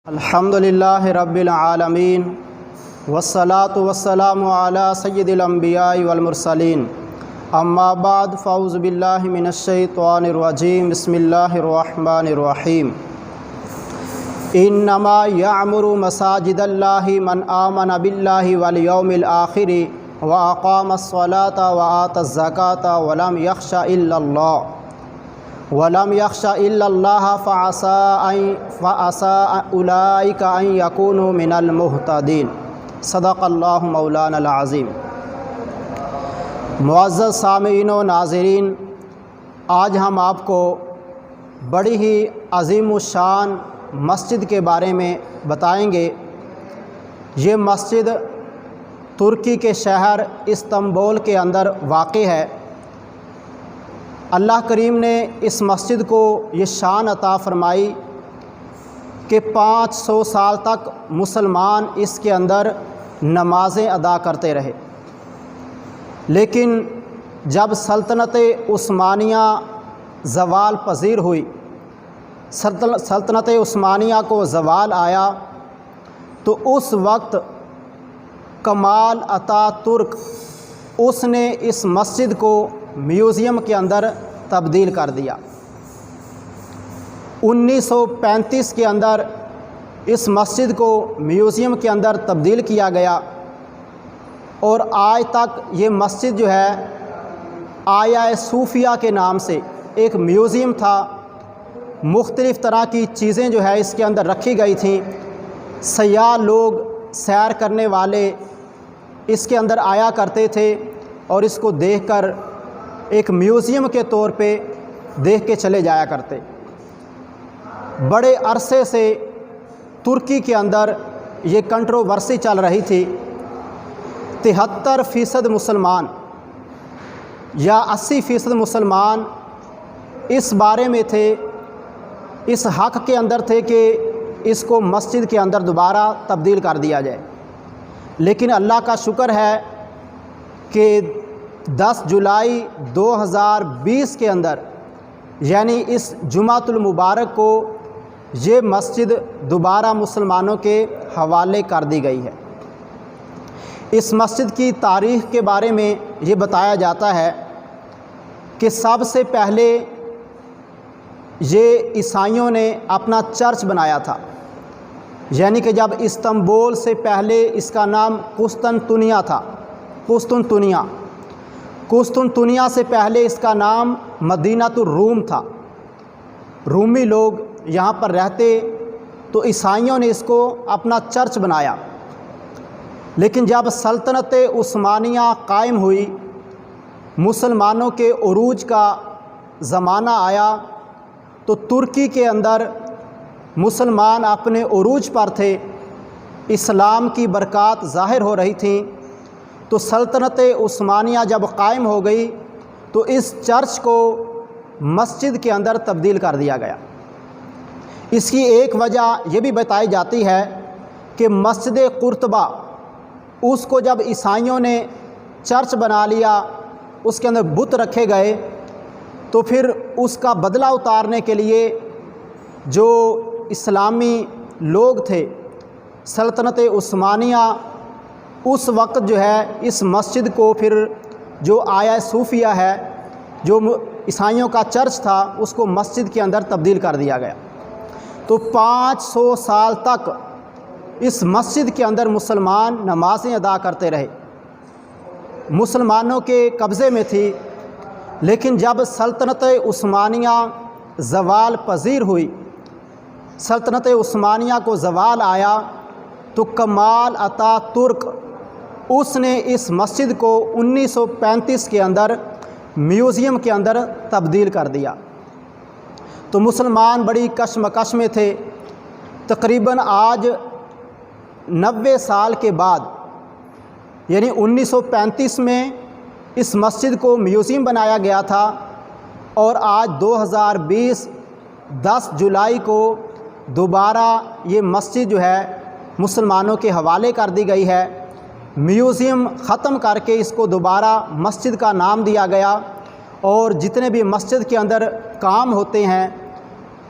الحمدللہ رب العالمین والصلاة والسلام علی سید الانبیاء والمرسلین اما بعد فاعوذ باللہ من الشیطان الرجیم بسم اللہ الرحمن الرحیم انما یعمر مساجد اللہ من آمن باللہ والیوم الآخر واقام الصلاة وآت الزکاة ولم یخش الا اللہ فعسى اولئک ان یکونوا من المہتدین صدق اللہ مولانا العظیم۔ معزز سامعین و ناظرین، آج ہم آپ کو بڑی ہی عظیم الشان مسجد کے بارے میں بتائیں گے۔ یہ مسجد ترکی کے شہر استنبول کے اندر واقع ہے۔ اللہ کریم نے اس مسجد کو یہ شان عطا فرمائی کہ 500 سال تک مسلمان اس کے اندر نمازیں ادا کرتے رہے، لیکن جب سلطنت عثمانیہ زوال پذیر ہوئی، سلطنت عثمانیہ کو زوال آیا، تو اس وقت کمال اتا ترک اس نے اس مسجد کو میوزیم کے اندر تبدیل کر دیا۔ 1935 کے اندر اس مسجد کو میوزیم کے اندر تبدیل کیا گیا، اور آج تک یہ مسجد جو ہے آیا صوفیہ کے نام سے ایک میوزیم تھا۔ مختلف طرح کی چیزیں جو ہے اس کے اندر رکھی گئی تھیں۔ سیاح لوگ، سیر کرنے والے اس کے اندر آیا کرتے تھے اور اس کو دیکھ کر ایک میوزیم کے طور پہ دیکھ کے چلے جایا کرتے۔ بڑے عرصے سے ترکی کے اندر یہ کنٹروورسی چل رہی تھی۔ 73% مسلمان یا 80% مسلمان اس بارے میں تھے، اس حق کے اندر تھے کہ اس کو مسجد کے اندر دوبارہ تبدیل کر دیا جائے، لیکن اللہ کا شکر ہے کہ 10 جولائی 2020 کے اندر، یعنی اس جمعۃ المبارک کو، یہ مسجد دوبارہ مسلمانوں کے حوالے کر دی گئی ہے۔ اس مسجد کی تاریخ کے بارے میں یہ بتایا جاتا ہے کہ سب سے پہلے یہ عیسائیوں نے اپنا چرچ بنایا تھا، یعنی کہ جب استنبول سے پہلے اس کا نام قسطنطنیہ تھا، قسطنطنیہ سے پہلے اس کا نام مدینۃ الروم تھا۔ رومی لوگ یہاں پر رہتے، تو عیسائیوں نے اس کو اپنا چرچ بنایا۔ لیکن جب سلطنت عثمانیہ قائم ہوئی، مسلمانوں کے عروج کا زمانہ آیا، تو ترکی کے اندر مسلمان اپنے عروج پر تھے، اسلام کی برکات ظاہر ہو رہی تھیں۔ تو سلطنت عثمانیہ جب قائم ہو گئی، تو اس چرچ کو مسجد کے اندر تبدیل کر دیا گیا۔ اس کی ایک وجہ یہ بھی بتائی جاتی ہے کہ مسجد قرطبہ، اس کو جب عیسائیوں نے چرچ بنا لیا، اس کے اندر بت رکھے گئے، تو پھر اس کا بدلہ اتارنے کے لیے جو اسلامی لوگ تھے، سلطنت عثمانیہ، اس وقت جو ہے اس مسجد کو پھر جو آیا صوفیہ ہے، جو عیسائیوں کا چرچ تھا، اس کو مسجد کے اندر تبدیل کر دیا گیا۔ تو 500 سال تک اس مسجد کے اندر مسلمان نمازیں ادا کرتے رہے، مسلمانوں کے قبضے میں تھی۔ لیکن جب سلطنت عثمانیہ زوال پذیر ہوئی، سلطنت عثمانیہ کو زوال آیا، تو کمال اتا ترک اس نے اس مسجد کو 1935 کے اندر میوزیم کے اندر تبدیل کر دیا۔ تو مسلمان بڑی کشمکش میں تھے۔ تقریباً آج 90 سال کے بعد، یعنی 1935 میں اس مسجد کو میوزیم بنایا گیا تھا، اور آج 2020 10 جولائی کو دوبارہ یہ مسجد جو ہے مسلمانوں کے حوالے کر دی گئی ہے۔ میوزیم ختم کر کے اس کو دوبارہ مسجد کا نام دیا گیا، اور جتنے بھی مسجد کے اندر کام ہوتے ہیں،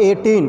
18